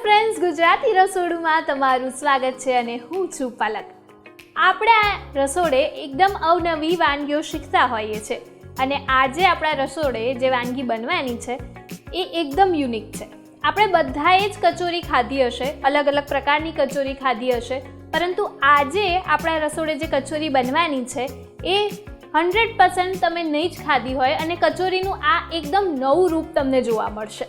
Friends, Gujarati રસોડુમાં તમારું સ્વાગત છે અને હું છું પલક. આપણે આ રસોડે એકદમ અવનવી વાનગીઓ શીખતા હોઈએ છીએ અને આજે આપણા રસોડે જે વાનગી બનવાની છે એ એકદમ યુનિક છે. આપણે બધાએ જ કચોરી ખાધી હશે, અલગ અલગ પ્રકારની કચોરી ખાધી હશે, પરંતુ આજે આપણા રસોડે જે કચોરી બનવાની છે એ 100% તમે નહીં જ ખાધી હોય અને કચોરીનું આ એકદમ નવું રૂપ તમને જોવા મળશે.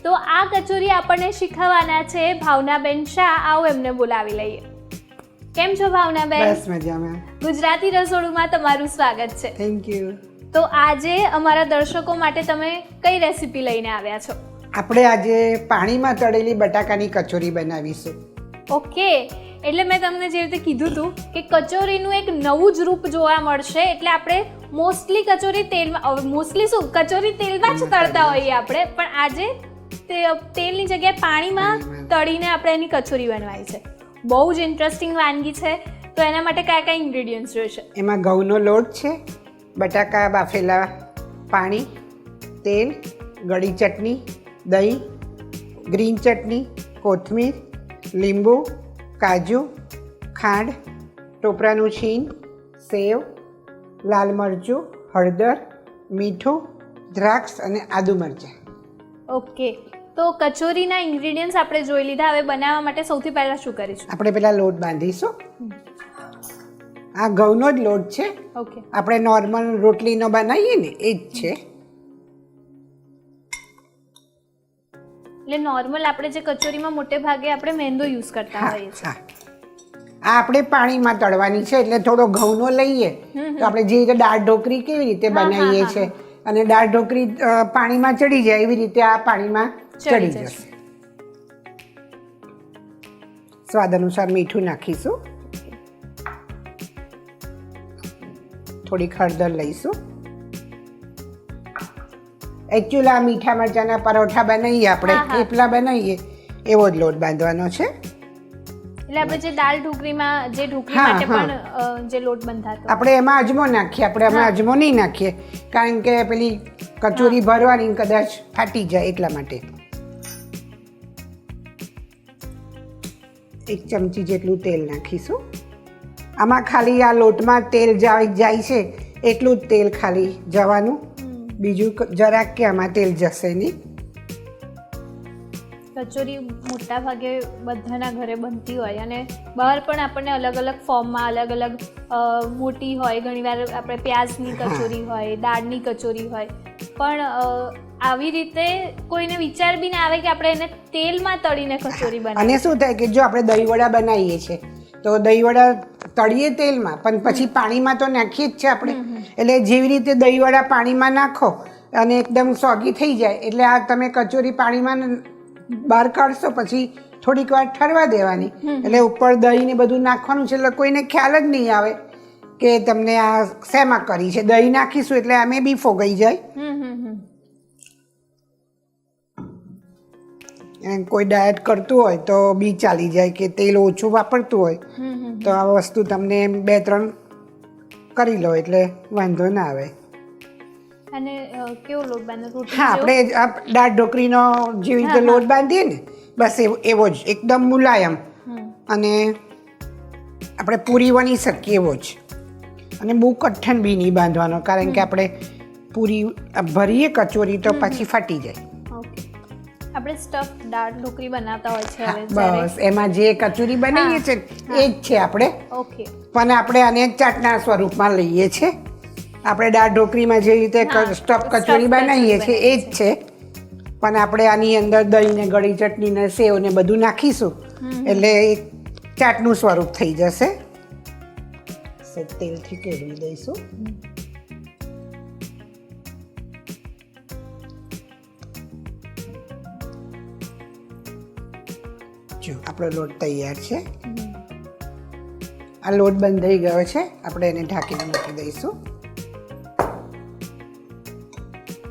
તો આ કચોરી આપણને શીખવવાના છે ભાવનાબેન શાહ. આવો એમને બોલાવી લઈએ. કેમ છો ભાવનાબેન? બસ મજામાં. ગુજરાતી રસોડુમાં તમારું સ્વાગત છે. Thank you. તો આજે અમારા દર્શકો માટે તમે કઈ રેસીપી લઈને આવ્યા છો? આપણે આજે પાણીમાં તળેલી બટાકાની કચોરી બનાવીશું. ઓકે, એટલે મેં તમને જે રીતે કીધું હતું કે કચોરીનું એક નવું જ રૂપ જોવા મળશે. એટલે આપણે મોસ્ટલી કચોરી તેલમાં જ તળતા હોઈએ આપણે, પણ આજે તેલની જગ્યાએ પાણીમાં તળીને આપણે એની કચોરી બનાવી છે. બહુ જ ઇન્ટરેસ્ટિંગ વાનગી છે. તો એના માટે કયા કયા ઇન્ગ્રેડિયન્ટ્સ જોઈશે? એમાં ઘઉંનો લોટ છે, બટાકા બાફેલા, પાણી, તેલ, ગળી ચટણી, દહીં, ગ્રીન ચટણી, કોથમીર, લીંબુ, કાજુ, ખાંડ, ટોપરાનું છીણ, સેવ, લાલ મરચું, હળદર, મીઠું, દ્રાક્ષ અને આદુ મરચાં. ઓકે, તો કચોરીના ઇન્ગ્રેડિયન્ટ્સ આપણે જોઈ લીધા. હવે બનાવવા માટે સૌથી પહેલાં શું કરીશું? આપણે પહેલાં લોટ બાંધીશું. આ ઘઉંનો જ લોટ છે. ઓકે, આપણે નોર્મલ રોટલીનો બનાવીએ ને એ જ છે. એટલે નોર્મલ આપણે જે કચોરીમાં મોટે ભાગે આપણે મેંદો યુઝ કરતા હોઈએ છીએ. હા, આ આપણે પાણીમાં તળવાની છે એટલે થોડો ઘઉંનો લઈએ તો આપણે જે રીતે દાળ ઢોકળી કેવી રીતે બનાવીએ છીએ અને દાળ ઢોકળી પાણીમાં ચડી જાય એવી રીતે આ પાણીમાં ચડી જશે. સ્વાદ અનુસાર મીઠું નાખીશું, થોડીક હળદર લઈશું. એકચ્યુઅલી આ મીઠા મરચાના પરોઠા બનાવીએ આપણે, થેપલા બનાવીએ એવો જ લોટ બાંધવાનો છે. એટલે આપણે જે દાળ ઢોકળીમાં જે ઢોકળી માટે પણ જે લોટ બંધાતો આપણે એમાં અજમો નાખીએ. આપણે એમાં અજમો નહીં નાખીએ કારણ કે પેલી કચોરી ભરવાની કદાચ ફાટી જાય એટલા માટે. 1 ચમચી જેટલું તેલ નાખીશું. આમાં ખાલી આ લોટમાં તેલ જાય છે એટલું જ તેલ ખાલી જવાનું, બીજું જરાક કે આમાં તેલ જશે નહીં. કચોરી મોટા ભાગે બધાના ઘરે બનતી હોય અને બહાર પણ આપણને અલગ અલગ ફોર્મમાં અલગ અલગ મોટી હોય. ઘણીવાર આપણે પ્યાઝની કચોરી હોય, દાળની કચોરી હોય, પણ આવી રીતે કોઈને વિચાર બી ના આવે કે આપણે એને તેલમાં તળીને કચોરી બનાવીએ. અને શું થાય કે જો આપણે દહીંવડા બનાવીએ છીએ તો દહીંવડા તળીએ તેલમાં પણ પછી પાણીમાં તો નાખીએ જ છે આપણે. એટલે જેવી રીતે દહીંવડા પાણીમાં નાખો અને એકદમ સોગી થઈ જાય એટલે આ તમે કચોરી પાણીમાં બહાર કાઢશો પછી થોડીક વાર ઠરવા દેવાની એટલે ઉપર દહીં ને બધું નાખવાનું છે એટલે કોઈને ખ્યાલ જ નહીં આવે કે તમને આ શેમાં કરી છે. દહીં નાખીશું એટલે આમે બી ફોગાઈ જાય. કોઈ ડાયટ કરતું હોય તો બી ચાલી જાય કે તેલ ઓછું વાપરતું હોય તો આ વસ્તુ તમને 2-3 કરી લો એટલે વાંધો ના આવે. અને કેવો લોટ બાંધો? હા, આપણે દાળ ઢોકળીનો જેવી રીતે લોટ બાંધીએ ને બસ એવો જ એકદમ મુલાયમ અને આપણે પૂરી વણી શકીએ એવો જ. અને બહુ કઠણ બી નહીં બાંધવાનો કારણ કે આપણે પૂરી ભરીએ કચોરી તો પછી ફાટી જાય. આપણે સ્ટફ દાળ ઢોકળી બનાવતા હોય છે હવે. બસ એમાં જે કચોરી બનાવીએ છીએ એ જ છે આપણે. ઓકે, પણ આપણે આને ચાટના સ્વરૂપમાં લઈએ છીએ. આપણે દાળ ઢોકળીમાં જે રીતે સ્ટફ કચોરી બનાવીએ છીએ એ જ છે, પણ આપણે આની અંદર દહીં ને ગળી ચટણી ને સેવ ને બધું નાખીશું એટલે એક ચાટનું સ્વરૂપ થઈ જશે. તેલથી કેળવી દઈશું. જો આપણો લોટ તૈયાર છે. આ લોટ બંધાઈ ગયો છે. આપણે એને ઢાંકીને મૂકી દઈશું.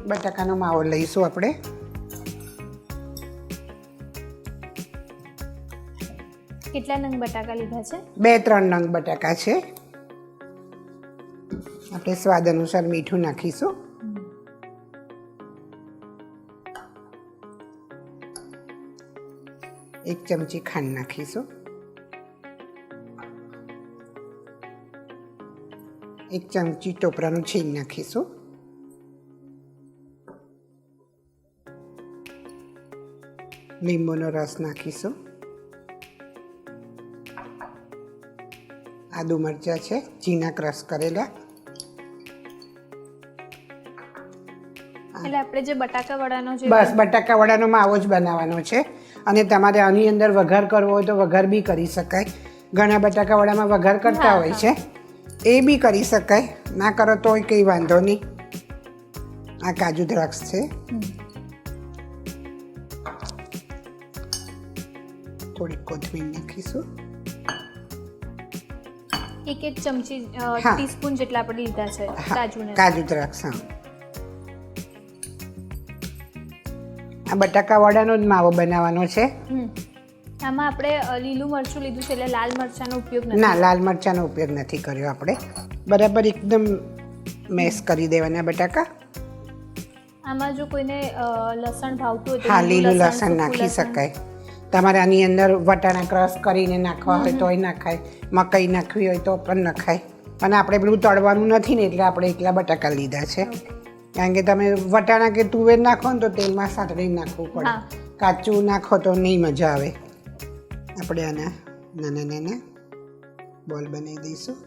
બટાકાનો માવો લઈશું આપણે. કેટલા નંગ બટાકા લીધા છે? 2-3 નંગ બટાકા છે. આપણે સ્વાદ અનુસાર મીઠું નાખીશું. 1 ચમચી ખાંડ નાખીશું, 1 ચમચી ટોપરાનું છીણ નાખીશું, લીંબુનો રસ નાખીશું, આદુ મરચાં છે ઝીણા ક્રશ કરેલા, એટલે આપણે જે બટાકા વડાનો જે બસ બટાકા વડાનો માવો જ બનાવવાનો છે. અને તમારે આની અંદર વઘાર કરવો હોય તો વઘાર બી કરી શકાય. ઘણા બટાકા વડામાં વઘાર કરતા હોય છે, એ બી કરી શકાય. ના કરો તોય કંઈ વાંધો નહીં. આ કાજુ દ્રાક્ષ છે, થોડી કોથમીર નાખીશું, 1 ચમચી ટીસ્પૂન જેટલા આપણે લીધા છે કાજુ દ્રાક્ષ. હા, આ બટાકા વડાનો જ માવો બનાવવાનો છે. આમાં આપણે લીલું મરચું લીધું છે એટલે લાલ મરચાંનો ઉપયોગ નથી. ના, લાલ મરચાંનો ઉપયોગ નથી કર્યો આપણે. બરાબર એકદમ મેશ કરી દેવાના બટાકા. આમાં જો કોઈને લસણ ભાવતું હોય તો હા, લીલું લસણ નાખી શકાય. તમારે આની અંદર વટાણા ક્રશ કરીને નાખવા હોય તોય નાખાય, મકાઈ નાખવી હોય તો પણ નખાય. અને આપણે પેલું તળવાનું નથી ને એટલે આપણે એકલા બટાકા લીધા છે. કારણ કે તમે વટાણા કે તુવેર નાખો ને તો તેલમાં સાતળીને નાખવું પડે. કાચું નાખો તો નહીં મજા આવે. આપણે આના નાના નાના બોલ બનાવી દઈશું.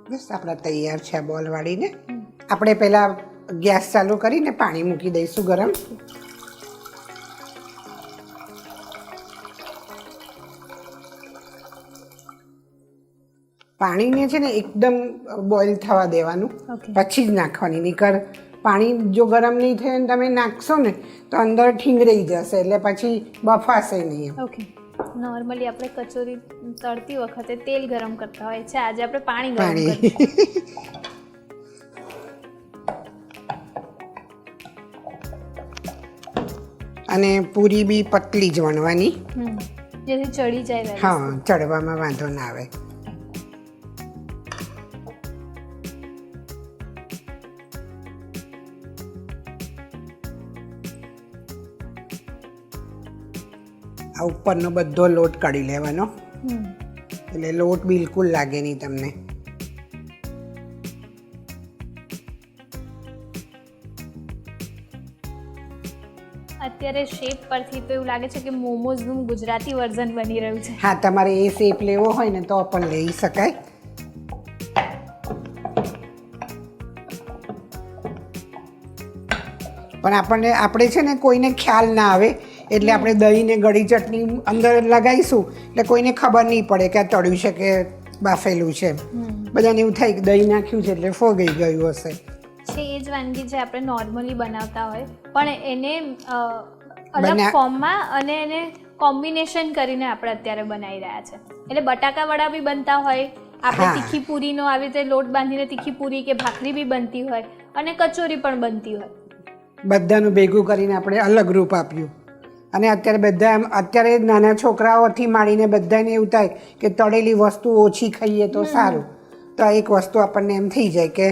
બસ આપણા તૈયાર છે આ બોલ વાળીને. આપણે પહેલાં ગેસ ચાલુ કરીને પાણી મૂકી દઈશું ગરમ. પાણીને છે ને એકદમ બોઇલ થવા દેવાનું, પછી જ નાખવાની. નહીંતર પાણી જો ગરમ નહીં થાય ને તમે નાખશો ને તો અંદર ઠીંગરાઈ જશે, એટલે પછી બફાશે નહીં. ઓકે, નોર્મલી આપણે કચોરી તળતી વખતે તેલ ગરમ કરતા હોય છે, આજે આપણે પાણી ગરમ અને પૂરી બી પતલી જ વણવાની, જેથી ચડી જાય. હા, ચડવામાં વાંધો ના આવે. આ ઉપરનો બધો લોટ કાઢી લેવાનો, એટલે લોટ બિલકુલ લાગે નહીં તમને. અત્યારે શેપ પરથી તો એવું લાગે છે કે મોમોઝનું ગુજરાતી વર્ઝન બની રહ્યું છે. હા, તમારે એ શેપ લેવો હોય ને તો પણ લઈ શકાય. પણ આપણે છે ને કોઈને ખ્યાલ ના આવે એટલે આપણે દહીં ને ગળી ચટણી અંદર લગાવીશું એટલે કોઈને ખબર નહીં પડે કે આ તળ્યું છે કે બાફેલું છે. બધાને એવું થાય કે દહીં નાખ્યું છે એટલે ફોગઈ ગયું હશે. છે એ જ વાનગી જે આપણે નોર્મલી બનાવતા હોય, પણ એને અલગ ફોર્મમાં અને એને કોમ્બિનેશન કરીને આપણે અત્યારે બનાવી રહ્યા છે. એટલે બટાકા વડા બી બનતા હોય, આપણે તીખી પૂરીનો આવી રીતે લોટ બાંધીને તીખી પૂરી કે ભાખરી બી બનતી હોય, અને કચોરી પણ બનતી હોય. બધાનું ભેગું કરીને આપણે અલગ રૂપ આપ્યું. અને અત્યારે નાના છોકરાઓથી માંડીને બધાને એવું થાય કે તળેલી વસ્તુ ઓછી ખાઈએ તો સારું. તો આ એક વસ્તુ આપણને એમ થઈ જાય કે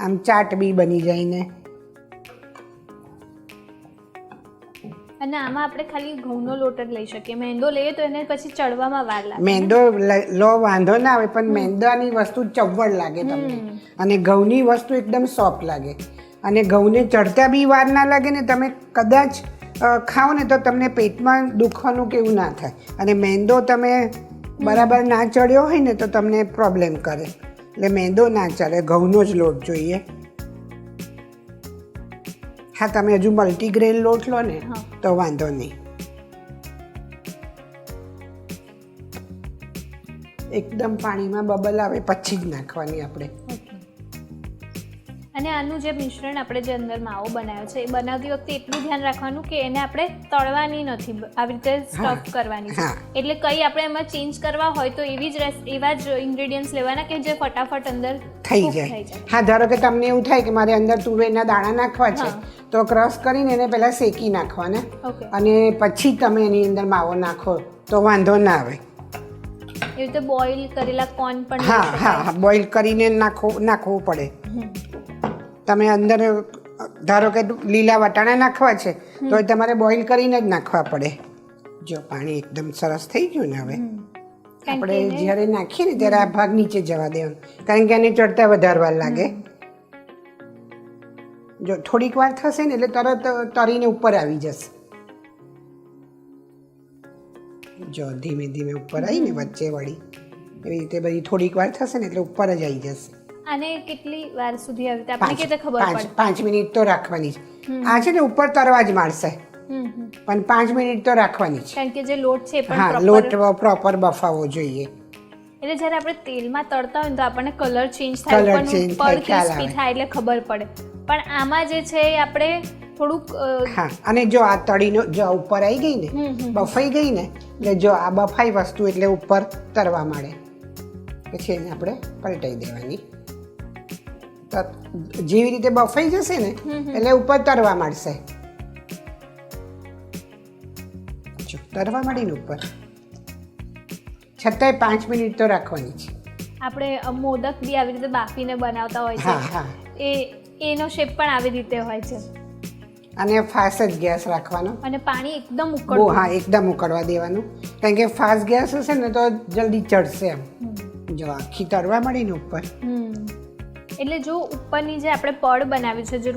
આમ ચાટ બી બની જાય ને. અને આમાં આપણે ખાલી ઘઉંનો લોટ જ લઈ શકીએ. મેંદો લઈએ તો એને પછી ચડવામાં વાર લાગે. મેંદો લો વાંધો ના આવે, પણ મેંદાની વસ્તુ ચવડ લાગે તમને, અને ઘઉંની વસ્તુ એકદમ સોફ્ટ લાગે. અને ઘઉંને ચડતા બી વાર ના લાગે ને તમે કદાચ ખાઓ ને તો તમને પેટમાં દુખવાનું કે એવું ના થાય. અને મેંદો તમે બરાબર ના ચડ્યો હોય ને તો તમને પ્રોબ્લેમ કરે. એટલે મેંદો ના ચાલે, ઘઉંનો જ લોટ જોઈએ. હા, તમે હજુ મલ્ટીગ્રેન લોટ લો ને તો વાંધો નહીં. એકદમ પાણીમાં બબલ આવે પછી જ નાખવાની આપણે. અને આનું જે મિશ્રણ આપણે જે અંદર માવો બનાવ્યો છે એ બનાવતી વખતે એટલું ધ્યાન રાખવાનું કે એને આપણે તળવાની નથી, આવી રીતે સ્ટફ કરવાની છે. એટલે કંઈ આપણે એમાં ચેન્જ કરવા હોય તો એવા જ ઇન્ગ્રેડિયન્ટ્સ લેવાના કે જે ફટાફટ અંદર થઈ જાય. હા, ધારો કે તમને એવું થાય કે મારે અંદર તુવેરના દાણા નાખવા છે તો ક્રશ કરીને એને પહેલાં શેકી નાખવાના, અને પછી તમે એની અંદર માવો નાખો તો વાંધો ના આવે. એવી રીતે બોઇલ કરેલા કોર્ન પણ હા, બોઇલ કરીને નાખવું પડે. તમે અંદર ધારો કે લીલા વટાણા નાખવા છે તો એ તમારે બોઇલ કરીને જ નાખવા પડે. જો પાણી એકદમ સરસ થઈ ગયું ને હવે આપણે જ્યારે નાખીએ ને ત્યારે આ ભાગ નીચે જવા દેવાનો, કારણ કે એને ચડતા વધારે વાર લાગે. જો થોડીક વાર થશે ને એટલે તરત તરીને ઉપર આવી જશે. જો ધીમે ધીમે ઉપર આવીને વચ્ચે વળી એવી રીતે બધી થોડીક વાર થશે ને એટલે ઉપર જ આવી જશે. આને કેટલી વાર સુધી આવી રીતે આપણે કેતે ખબર પડે? 5 મિનિટ તો રાખવાની છે. આ છે ને ઉપર તરવા જ માંડશે પણ 5 મિનિટ તો રાખવાની છે, કારણ કે જે લોટ છે એ પણ હા લોટ પ્રોપર બફાવવો જોઈએ. એટલે જ્યારે આપણે તેલમાં તળતા હોય ને તો આપણને કલર ચેન્જ થાય, ઉપર ક્રિસ્પી થાય એટલે ખબર પડે. પણ આમાં જે છે એ આપણે થોડુંક હા, અને જો આ તળીનો જો ઉપર આવી ગઈ ને બફાઈ ગઈ ને એટલે જો આ બફાઈ વસ્તુ એટલે ઉપર તરવા માંડે, પછી એને આપણે પલટાઈ દેવાની. જેવી રીતે બફાઈ જશે ને એટલે ઉપર તરવા માંડશે. જો તરવા માંડીને ઉપર, છતાંય 5 મિનિટ તો રાખવાની છે. આપણે મોદક બી આવી રીતે બાફીને બનાવતા હોય છે. હા હા, એનો શેપ પણ આવી રીતે હોય છે. અને ફાસ્ટ જ ગેસ રાખવાનો અને પાણી એકદમ ઉકળવું. હા, એકદમ ઉકળવા દેવાનું, કારણ કે ફાસ્ટ ગેસ હશે ને તો જલ્દી ચડશે. એમ જો આખી તળવા મળી ને ઉપર, એટલે જો ઉપરની જે આપણે પડ બનાવી છે, જે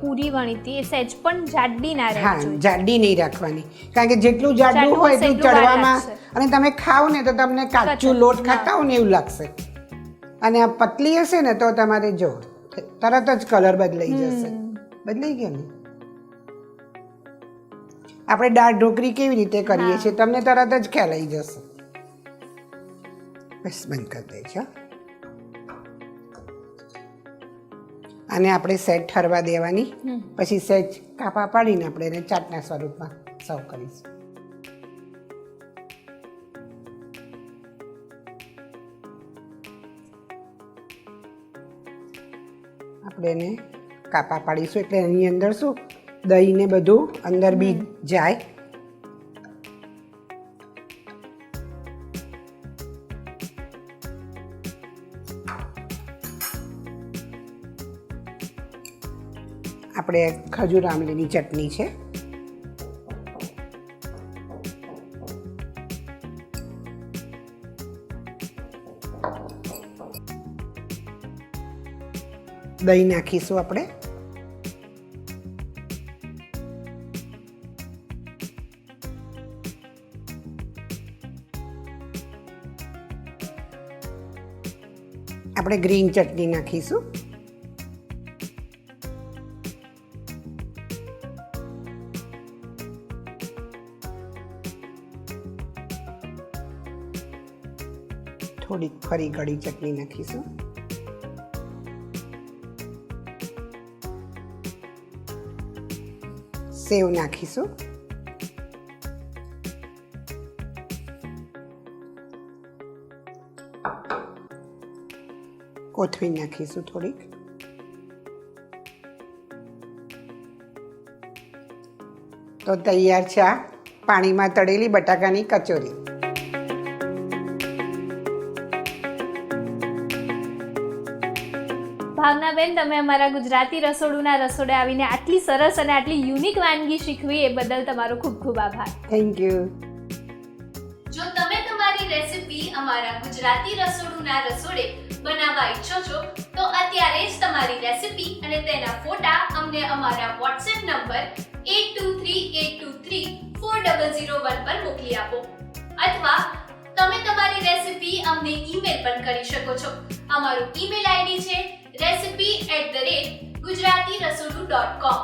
પૂરી વણી હતી, એ સહેજ પણ જાડી ના રહે. હા, જાડી નહીં રાખવાની, કારણ કે જેટલું જાડું હોય એટલું ચડવામાં, અને તમે ખાઓ ને તો તમને કાચું લોટ ખાતા હો ને એવું લાગશે. અને આ પતલી હશે ને તો તમારે જો તરત જ કલર બદલાઈ જશે. બદલાઈ ગયો ને? આપણે દાળ ઢોકળી કેવી રીતે કરીએ છીએ તમને તરત જ ખ્યાલ આવી જશે. બસ બંધ કરી દેજો. આને આપણે સેટ ઠરવા દેવાની, પછી સેજ કાપા પાડીને આપણે એને ચાટના સ્વરૂપમાં સર્વ કરીશું. આપણે એને કાપા પાડીશું એટલે એની અંદર શું દહીં ને બધું અંદર બી જાય. આપણે ખજૂર આમલીની ચટણી છે. દહીં નાખીશું આપણે. આપણે ગ્રીન ચટણી નાખીશું. થોડીક ફરી ગળી ચટણી નાખીશું. સેવ નાખીશું. કોથમીર નાખીશું થોડીક. તો તૈયાર છે આ પાણીમાં તળેલી બટાકાની કચોરી. ભાવનાબેન, તમે અમારા ગુજરાતી રસોડુના રસોડે આવીને આટલી સરસ અને આટલી યુનિક વાનગી શીખવી એ બદલ તમારો ખૂબ ખૂબ આભાર. Thank you. જો તમે તમારી રેસિપી અમારા ગુજરાતી રસોડુના રસોડે બનાવવા ઈચ્છો છો તો અત્યારે જ તમારી રેસિપી અને તેના ફોટા અમને અમારા WhatsApp નંબર 8238234001 પર મોકલી આપો, અથવા તમે તમારી રેસિપી અમને ઈમેલ પણ કરી શકો છો. અમારું ઈમેલ આઈડી છે recipe@gujaratirasodhu.com.